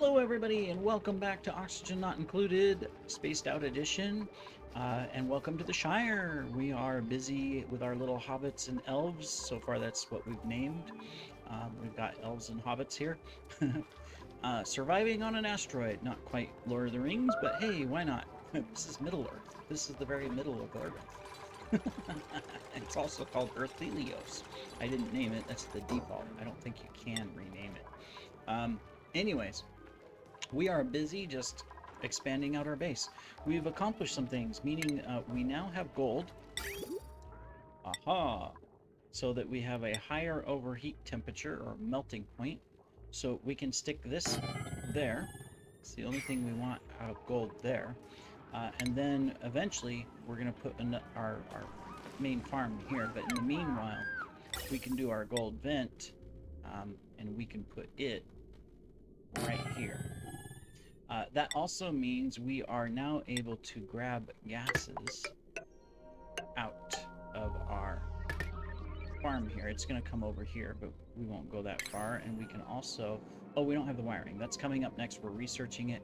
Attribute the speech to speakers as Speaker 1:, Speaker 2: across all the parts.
Speaker 1: Hello, everybody, and welcome back to Oxygen Not Included, Spaced Out Edition, and welcome to the Shire. We are busy with our little hobbits and elves. So far, that's what we've named. We've got elves and hobbits here. Surviving on an asteroid. Not quite Lord of the Rings, but hey, why not? This is Middle Earth. This is the very middle of Earth. It's also called Earth Helios. I didn't name it. That's the default. I don't think you can rename it. Anyways, we are busy just expanding out our base. We've accomplished some things, meaning we now have gold. Aha! So that we have a higher overheat temperature or melting point. So we can stick this there. It's the only thing we want out of gold there. And then eventually we're going to put our main farm here. But in the meanwhile, we can do our gold vent and we can put it right here. That also means we are now able to grab gases out of our farm here. It's going to come over here, but we won't go that far. And we can also... Oh, we don't have the wiring. That's coming up next. We're researching it.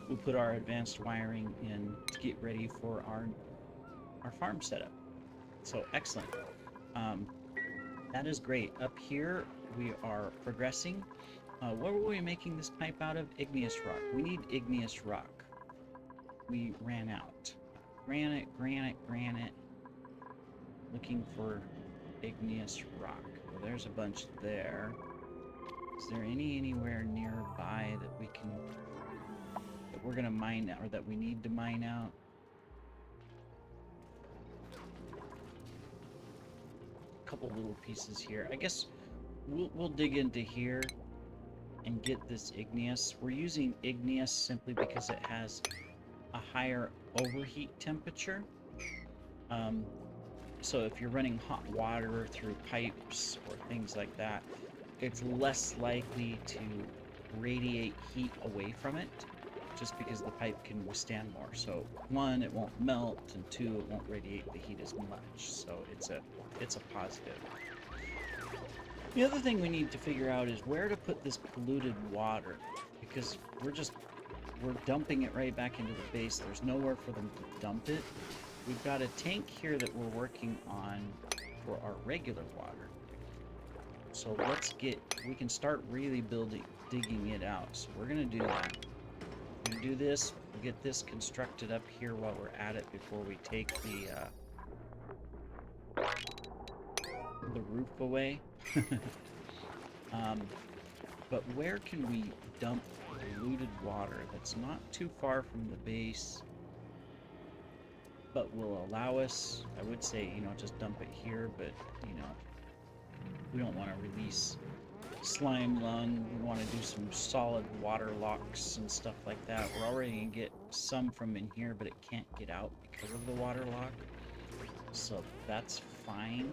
Speaker 1: We'll put our advanced wiring in to get ready for our farm setup. So, excellent. That is great. Up here, we are progressing. What were we making this pipe out of? Igneous rock. We need igneous rock. We ran out. Granite. Looking for igneous rock. Well, there's a bunch there. Is there anywhere nearby that we can... that we're gonna mine out, or that we need to mine out? A couple little pieces here. I guess we'll dig into here and get this igneous. We're using igneous simply because it has a higher overheat temperature. So if you're running hot water through pipes or things like that, it's less likely to radiate heat away from it, just because the pipe can withstand more. So one, it won't melt, and two, it won't radiate the heat as much. So it's a positive. The other thing we need to figure out is where to put this polluted water, because we're dumping it right back into the base. There's nowhere for them to dump it. We've got a tank here that we're working on for our regular water. So we can start really digging it out. So we're gonna do that. We're gonna do this, we'll get this constructed up here while we're at it before we take the roof away. But where can we dump polluted water that's not too far from the base, but will allow us, I would say, just dump it here, but, we don't want to release slime lung. We want to do some solid water locks and stuff like that. We're already going to get some from in here, but it can't get out because of the water lock. So that's fine.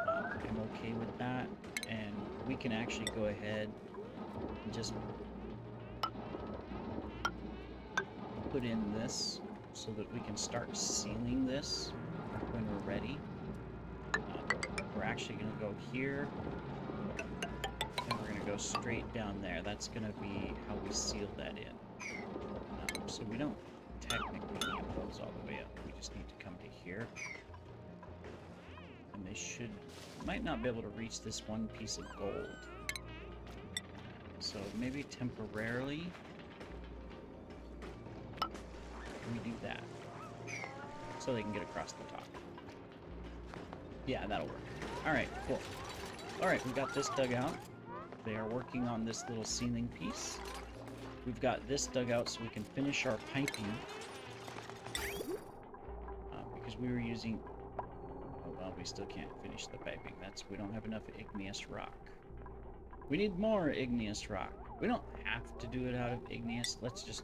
Speaker 1: I'm okay with that, and we can actually go ahead and just put in this so that we can start sealing this when we're ready. We're actually going to go here, and we're going to go straight down there. That's going to be how we seal that in. So we don't technically need those all the way up. We just need to come to here. And they might not be able to reach this one piece of gold. So maybe temporarily we do that so they can get across the top. Yeah, that'll work. Alright, cool. Alright, we got this dug out. They are working on this little ceiling piece. We've got this dug out so we can finish our piping. Because we were using... Oh, well, we still can't finish the piping. We don't have enough igneous rock. We need more igneous rock. We don't have to do it out of igneous. Let's just...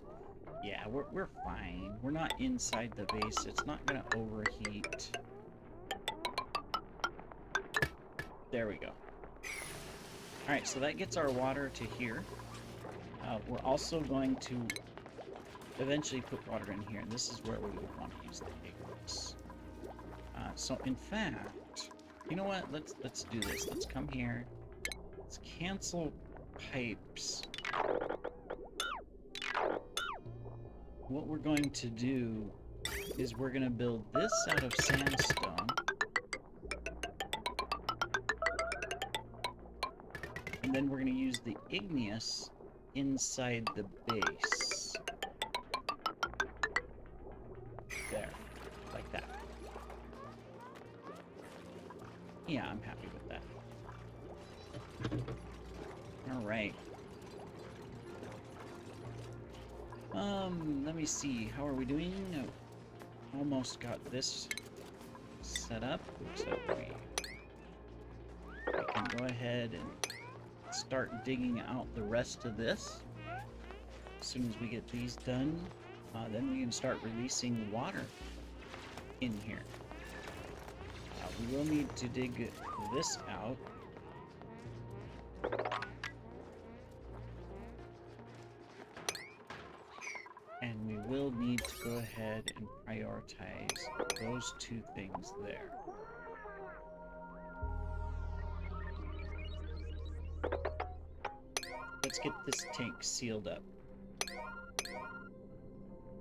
Speaker 1: Yeah, we're fine. We're not inside the base. It's not going to overheat. There we go. Alright, so that gets our water to here. We're also going to eventually put water in here, and this is where we would want to use the igneous. So in fact, you know what? Let's do this. Let's come here. Let's cancel pipes. what we're going to do is we're going to build this out of sandstone. And then we're going to use the igneous inside the base. There. Like that. Yeah, I'm happy with that. Alright. Let me see. How are we doing? Almost got this set up. So we can go ahead and start digging out the rest of this. As soon as we get these done, then we can start releasing water in here. We will need to dig this out. And we will need to go ahead and prioritize those two things there. Let's get this tank sealed up.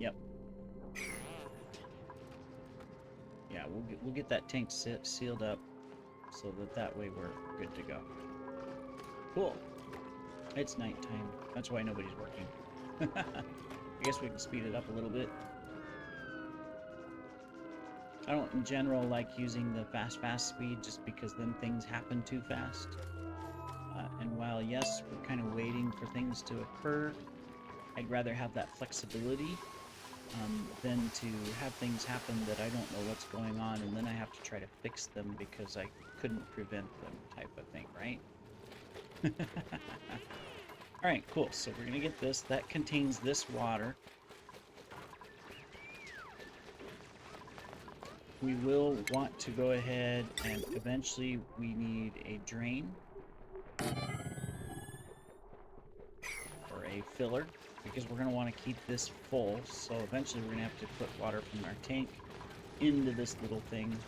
Speaker 1: Yep. Yeah, we'll get that tank sealed up so that way we're good to go. Cool. It's nighttime. That's why nobody's working. I guess we can speed it up a little bit. I don't, in general, like using the fast speed just because then things happen too fast. And while, yes, we're kind of waiting for things to occur, I'd rather have that flexibility than to have things happen that I don't know what's going on and then I have to try to fix them because I couldn't prevent them type of thing, right? Alright, cool. So we're going to get this. That contains this water. We will want to go ahead and eventually we need a drain. Or a filler. Because we're going to want to keep this full. So eventually we're going to have to put water from our tank into this little thing.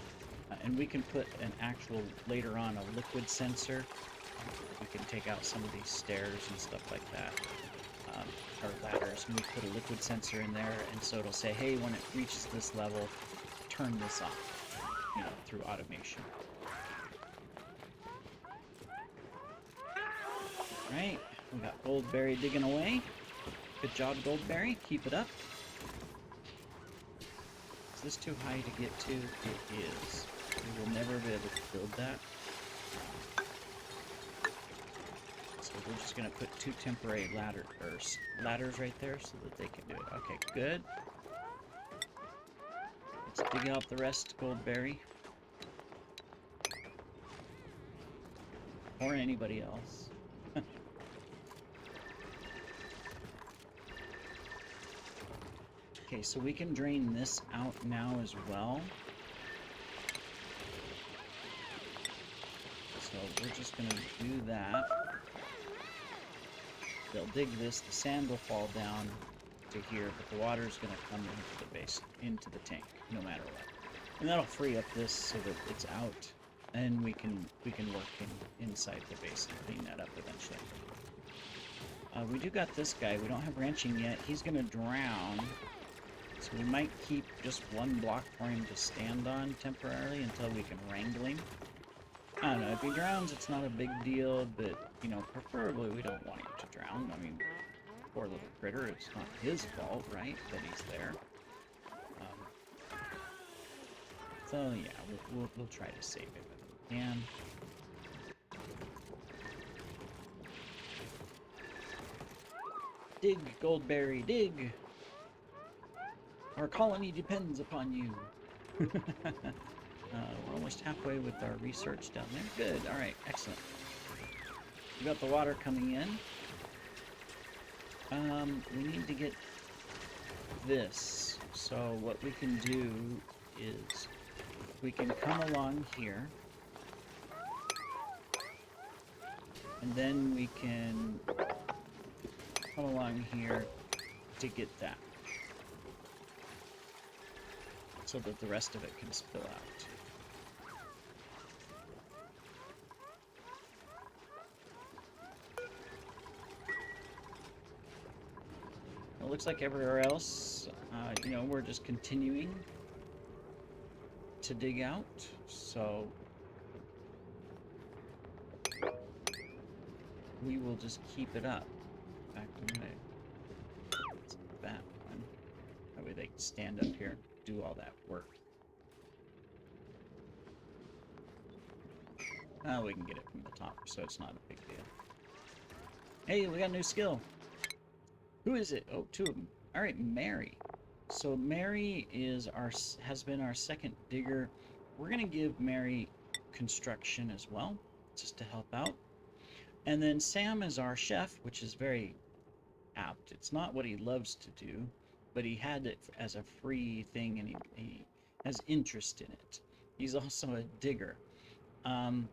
Speaker 1: And we can put an actual, later on, a liquid sensor. We can take out some of these stairs and stuff like that, or ladders, and we put a liquid sensor in there, and so it'll say, hey, when it reaches this level, turn this off, you know, through automation. Alright, we got Goldberry digging away. Good job, Goldberry. Keep it up. Is this too high to get to? It is. We will never be able to build that. We're just going to put two temporary ladders right there so that they can do it. Okay, good. Let's dig out the rest, Goldberry. Or anybody else. Okay, so we can drain this out now as well. So we're just going to do that. They'll dig this, the sand will fall down to here, but the water is going to come into the base, into the tank, no matter what. And that'll free up this so that it's out, and we can work inside the base and clean that up eventually. We do got this guy. We don't have ranching yet. He's going to drown, so we might keep just one block for him to stand on temporarily until we can wrangle him. I don't know, if he drowns, it's not a big deal, but, you know, preferably we don't want him to drown. I mean, poor little critter, it's not his fault, right, that he's there. So, yeah, we'll try to save him if we can. Dig, Goldberry, dig! Our colony depends upon you. We're almost halfway with our research down there. Good. All right. Excellent. We got the water coming in. We need to get this. So what we can do is we can come along here. And then we can come along here to get that. So that the rest of it can spill out. it looks like everywhere else, you know, we're just continuing to dig out. So we will just keep it up. In fact, I'm gonna that one. That way they can stand up here and do all that work. Oh, we can get it from the top, so it's not a big deal. Hey, we got a new skill. Who is it? Oh, two of them. All right, Mary. So Mary has been our second digger. We're gonna give Mary construction as well, just to help out. And then Sam is our chef, which is very apt. It's not what he loves to do, but he had it as a free thing, and he has interest in it. He's also a digger. I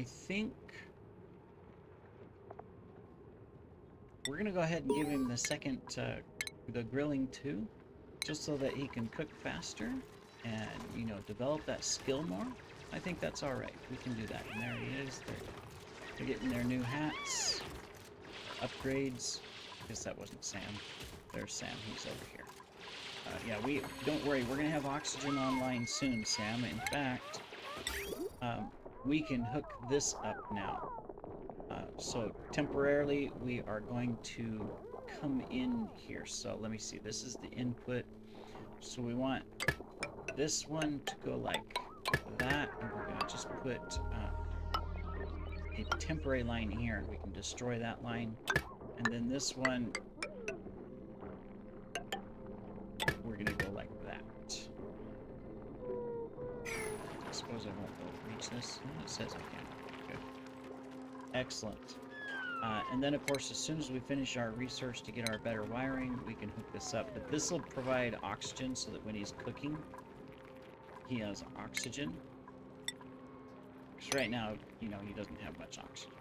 Speaker 1: think we're gonna go ahead and give him the second, the grilling too, just so that he can cook faster and, you know, develop that skill more. I think that's all right. We can do that. And there he is. They're getting their new hats, upgrades. I guess that wasn't Sam. There's Sam. He's over here. Yeah, don't worry. We're gonna have oxygen online soon, Sam. In fact, we can hook this up now. So temporarily, we are going to come in here. So let me see. This is the input. So we want this one to go like that, and we're going to just put a temporary line here, and we can destroy that line. And then this one, we're going to go like that. I suppose I won't reach this. It says I can. Good. Excellent. And then, of course, as soon as we finish our research to get our better wiring, we can hook this up. But this will provide oxygen so that when he's cooking, he has oxygen. Because right now, you know, he doesn't have much oxygen.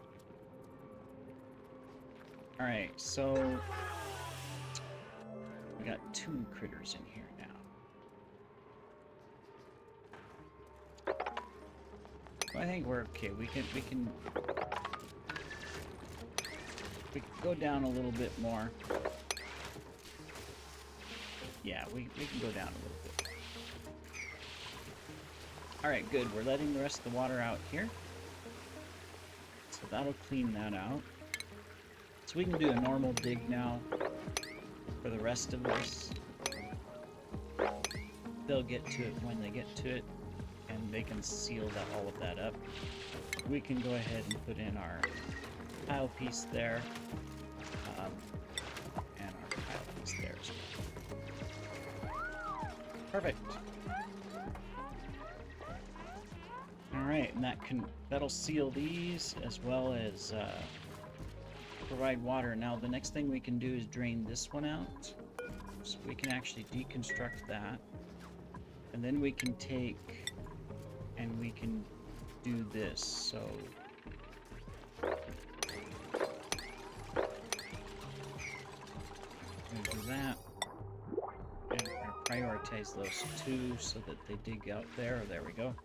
Speaker 1: Alright, so we got 2 critters in here now. Well, I think we're okay. We can go down a little bit more. Yeah, we can go down a little bit. Alright, good. We're letting the rest of the water out here. So that'll clean that out. So we can do a normal dig now for the rest of this. They'll get to it when they get to it, and they can seal all of that up. We can go ahead and put in our tile piece there, and our tile piece there as well. Perfect. All right, and that'll seal these as well as provide water. Now the next thing we can do is drain this one out, so we can actually deconstruct that, and then we can take and we can do this. So do that, and prioritize those 2 so that they dig out there. There we go.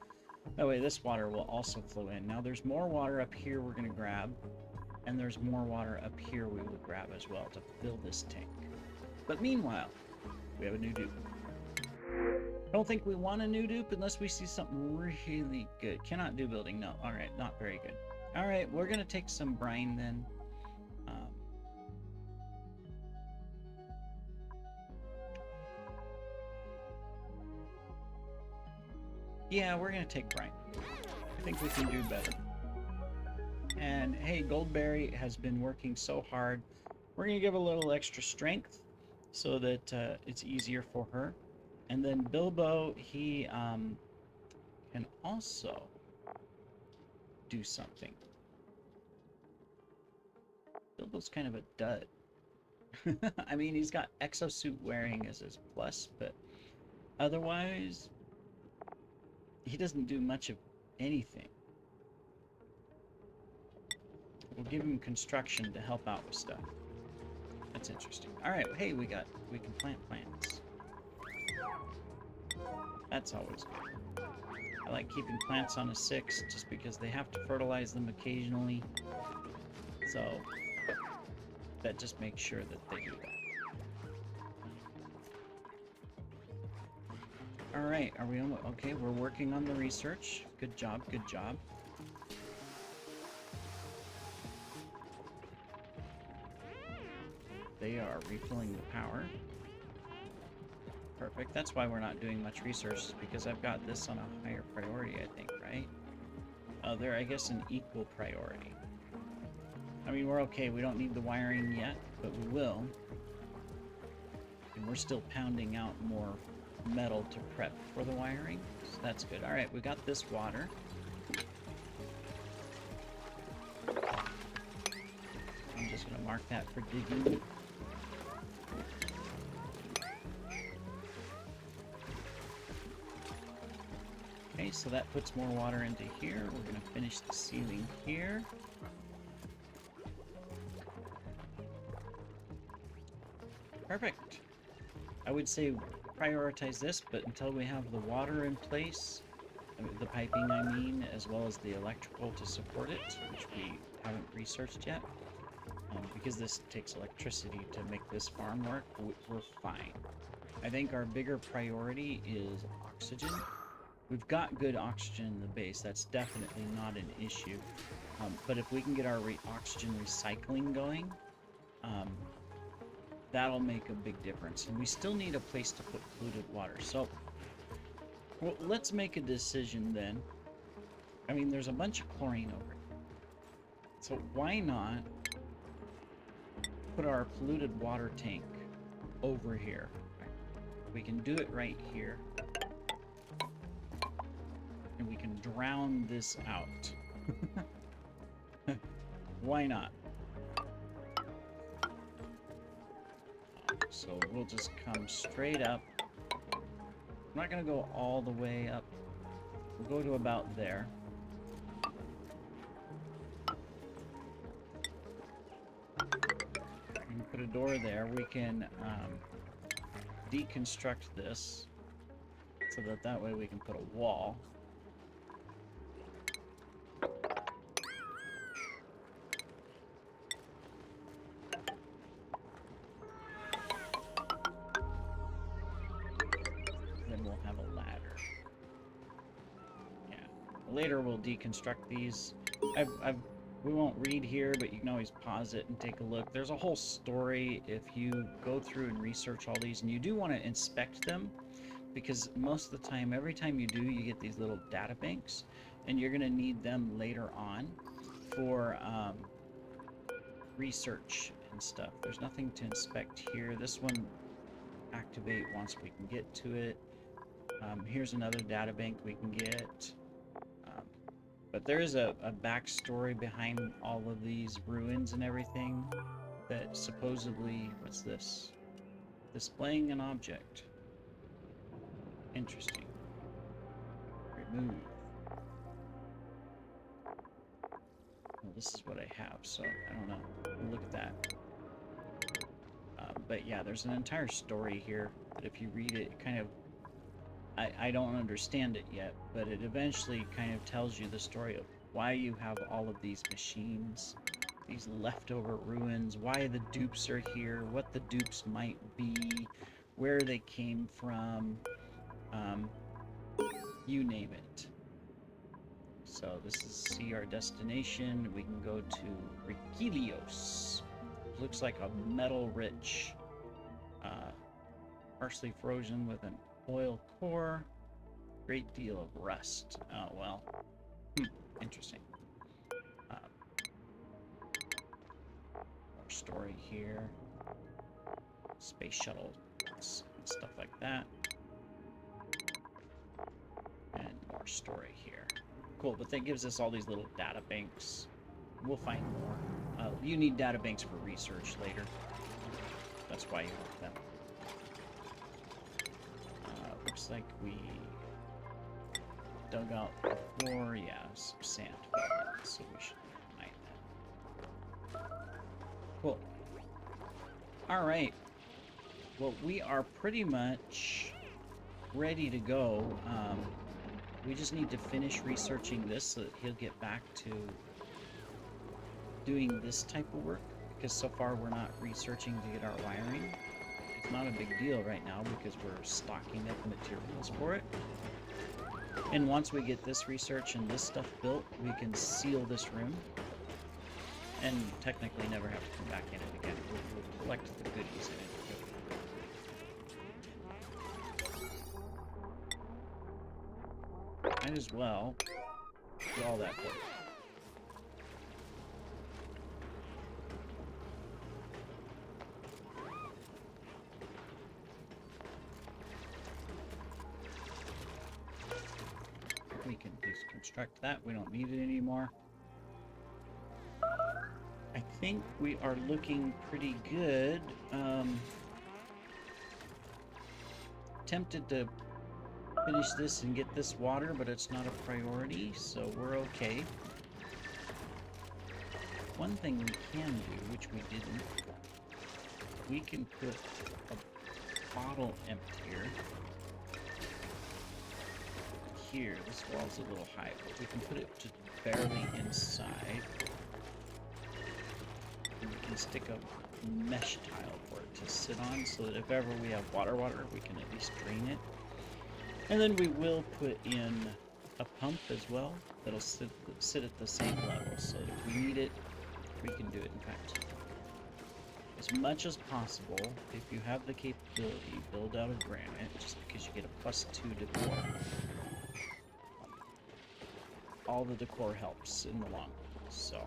Speaker 1: That way this water will also flow in. Now there's more water up here we're going to grab, and there's more water up here we will grab as well to fill this tank. But meanwhile, we have a new dupe. I don't think we want a new dupe unless we see something really good. Cannot do building, no. Alright, not very good. Alright, we're going to take some brine then. Yeah, we're going to take brine. I think we can do better. And hey, Goldberry has been working so hard. We're going to give a little extra strength so that it's easier for her. And then Bilbo, he can also do something. Bilbo's kind of a dud. I mean, he's got exosuit wearing as his plus, but otherwise, he doesn't do much of anything. We'll give him construction to help out with stuff. That's interesting. Alright, hey, we can plant plants. That's always good. I like keeping plants on a 6 just because they have to fertilize them occasionally. So, that just makes sure that they do that. All right, are we almost okay? We're working on the research. Good job, good job. They are refilling the power. Perfect. That's why we're not doing much research, is because I've got this on a higher priority, I think, right? Oh, they're, I guess, an equal priority. I mean, we're okay. We don't need the wiring yet, but we will. And we're still pounding out more metal to prep for the wiring, so that's good. All right, we got this water. I'm just gonna mark that for digging. Okay, so that puts more water into here. We're gonna finish the ceiling here. Perfect. I would say prioritize this, but until we have the water in place, the piping I mean, as well as the electrical to support it, which we haven't researched yet, because this takes electricity to make this farm work, we're fine. I think our bigger priority is oxygen. We've got good oxygen in the base, that's definitely not an issue, but if we can get our oxygen recycling going, that'll make a big difference. And we still need a place to put polluted water. So, well, let's make a decision then. I mean, there's a bunch of chlorine over here. So why not put our polluted water tank over here? We can do it right here. And we can drown this out. Why not? So we'll just come straight up. I'm not going to go all the way up. We'll go to about there. We can put a door there. We can deconstruct this so that way we can put a wall. Later we'll deconstruct these. We won't read here, but you can always pause it and take a look. There's a whole story if you go through and research all these, and you do want to inspect them, because most of the time, every time you do, you get these little data banks, and you're going to need them later on for research and stuff. There's nothing to inspect here. This one, activate once we can get to it. Here's another data bank we can get. But there is a backstory behind all of these ruins and everything that supposedly... What's this? Displaying an object. Interesting. Remove. Well, this is what I have, so I don't know. We'll look at that. But yeah, there's an entire story here that if you read it, it kind of... I don't understand it yet, but it eventually kind of tells you the story of why you have all of these machines, these leftover ruins, why the dupes are here, what the dupes might be, where they came from, you name it. So this is see our destination. We can go to Rikilios. Looks like a metal-rich, partially frozen with an oil core, great deal of rust. Oh, well. Interesting. More story here. Space shuttle, stuff like that. And more story here. Cool, but that gives us all these little data banks. We'll find more. You need data banks for research later. That's why you want them. Looks like we dug out before, yeah, some sand, so we should mine that. Cool. Alright. Well, we are pretty much ready to go. We just need to finish researching this so that he'll get back to doing this type of work. because so far we're not researching to get our wiring. It's not a big deal right now because we're stocking up materials for it. And once we get this research and this stuff built, we can seal this room and technically never have to come back in it again. We'll collect the goodies in it. Might as well do all that for it. We can deconstruct that. We don't need it anymore. I think we are looking pretty good. Tempted to finish this and get this water, but it's not a priority, so we're okay. One thing we can do, which we didn't, we can put a bottle emptier here. This wall's a little high, but we can put it just barely inside. And we can stick a mesh tile for it to sit on, so that if ever we have water, we can at least drain it. And then we will put in a pump as well that'll sit at the same level, so that if we need it, we can do it. In fact, as much as possible, if you have the capability, build out of granite, just because you get a +2 decor. All the decor helps in the long run, so.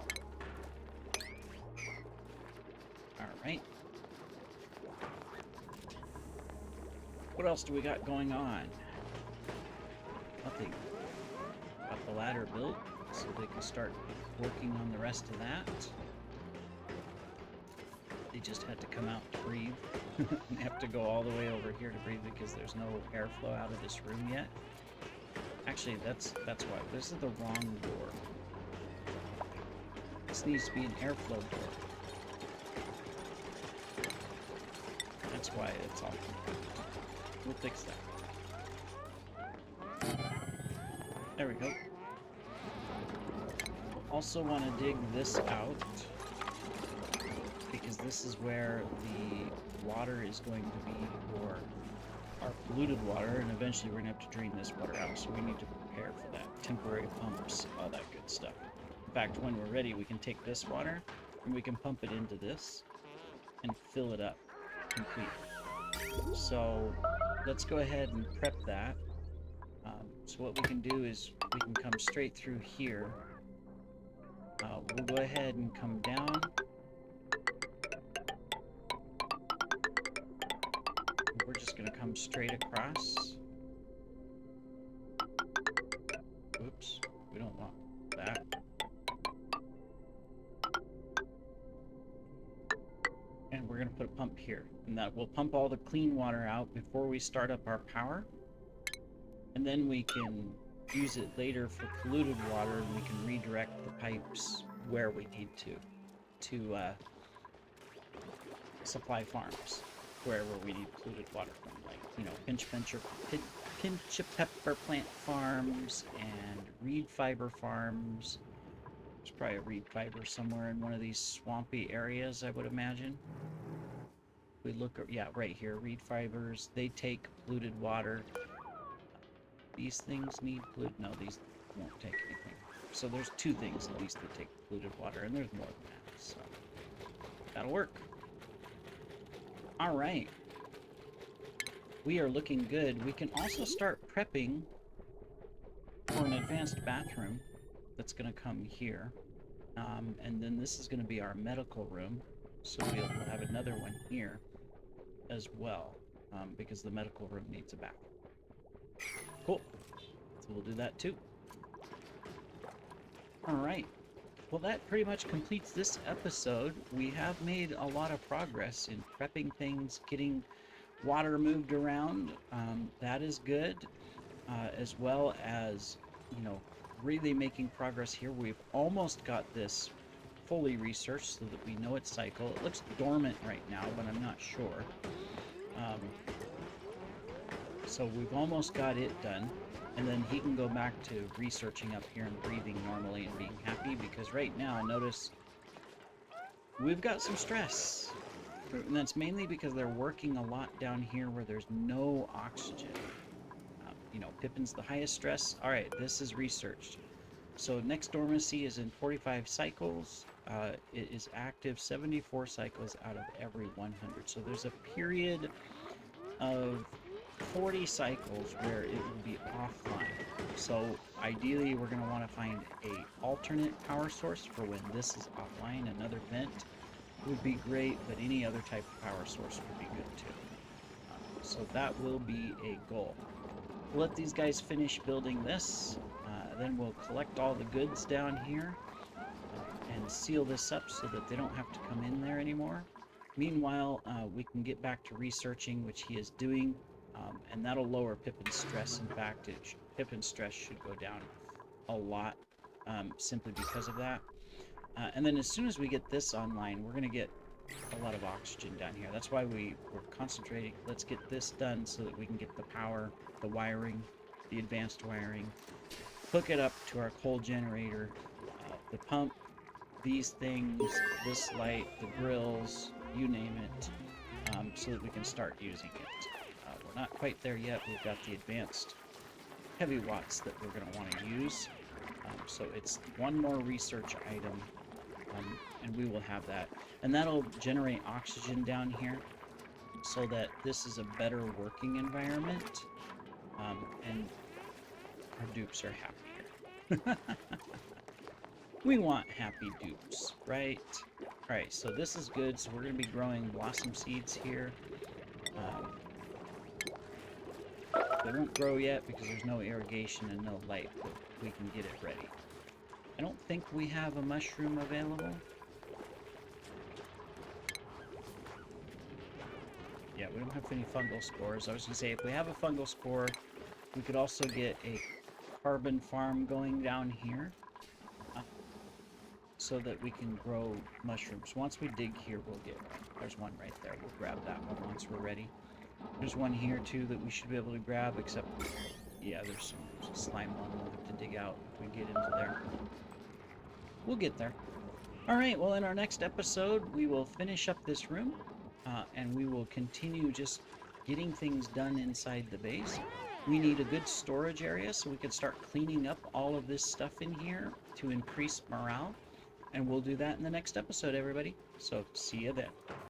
Speaker 1: Alright. What else do we got going on? Nothing. Got the ladder built, so they can start working on the rest of that. They just had to come out and breathe. They have to go all the way over here to breathe because there's no airflow out of this room yet. Actually, that's why. This is the wrong door. This needs to be an airflow door. That's why it's all confused. We'll fix that. There we go. We'll also want to dig this out because this is where the water is going to be for our polluted water, and eventually we're going to have to drain this water out, so we need to prepare for that. Temporary pumps, all that good stuff. In fact, when we're ready, we can take this water and we can pump it into this and fill it up completely. So let's go ahead and prep that. So what we can do is we can come straight through here. We'll go ahead and come down. We're just going to come straight across. Oops, we don't want that. And we're going to put a pump here, and that will pump all the clean water out before we start up our power. And then we can use it later for polluted water, and we can redirect the pipes where we need to supply farms wherever we need polluted water from, like, you know, pinch a pepper plant farms and reed fiber farms. There's probably a reed fiber somewhere in one of these swampy areas, I would imagine. We look at, yeah, right here, reed fibers. They take polluted water. These things need polluted, no, these won't take anything. So there's two things at least that take polluted water, and there's more than that, so that'll work. All right. We are looking good. We can also start prepping for an advanced bathroom that's going to come here. And then this is going to be our medical room. So we'll have another one here as well, because the medical room needs a bathroom. Cool. So we'll do that too. All right. Well, that pretty much completes this episode. We have made a lot of progress in prepping things, getting water moved around. That is good, as well as, you know, really making progress here. We've almost got this fully researched so that we know its cycle. It looks dormant right now, but I'm not sure. So we've almost got it done. And then he can go back to researching up here and breathing normally and being happy, because right now, notice we've got some stress. And that's mainly because they're working a lot down here where there's no oxygen. You know, Pippin's the highest stress. All right, this is researched. So next dormancy is in 45 cycles. It is active 74 cycles out of every 100. So there's a period of 40 cycles where it will be offline. So ideally, we're going to want to find a alternate power source for when this is offline. Another vent would be great, but any other type of power source would be good too. So that will be a goal. We'll let these guys finish building this. Then we'll collect all the goods down here and seal this up so that they don't have to come in there anymore. Meanwhile, we can get back to researching, which he is doing, and that'll lower Pippin's stress. In fact, Pippin's stress should go down a lot simply because of that. And then as soon as we get this online, we're going to get a lot of oxygen down here. That's why we're concentrating. Let's get this done so that we can get the power, the wiring, the advanced wiring, hook it up to our coal generator, the pump, these things, this light, the grills, you name it, so that we can start using it. We're not quite there yet. We've got the advanced heavy watts that we're going to want to use. So it's one more research item, and we will have that. And that'll generate oxygen down here so that this is a better working environment, and our dupes are happier. We want happy dupes, right? Alright, so this is good. So we're going to be growing blossom seeds here. They won't grow yet because there's no irrigation and no light, but we can get it ready. I don't think we have a mushroom available. Yeah, we don't have any fungal spores. I was going to say, if we have a fungal spore, we could also get a carbon farm going down here so that we can grow mushrooms. Once we dig here, we'll get one. There's one right there. We'll grab that one once we're ready. There's one here, too, that we should be able to grab, except, yeah, there's some slime one we'll have to dig out if we get into there. We'll get there. Alright, well, in our next episode, we will finish up this room, and we will continue just getting things done inside the base. We need a good storage area so we can start cleaning up all of this stuff in here to increase morale. And we'll do that in the next episode, everybody. So, see you then.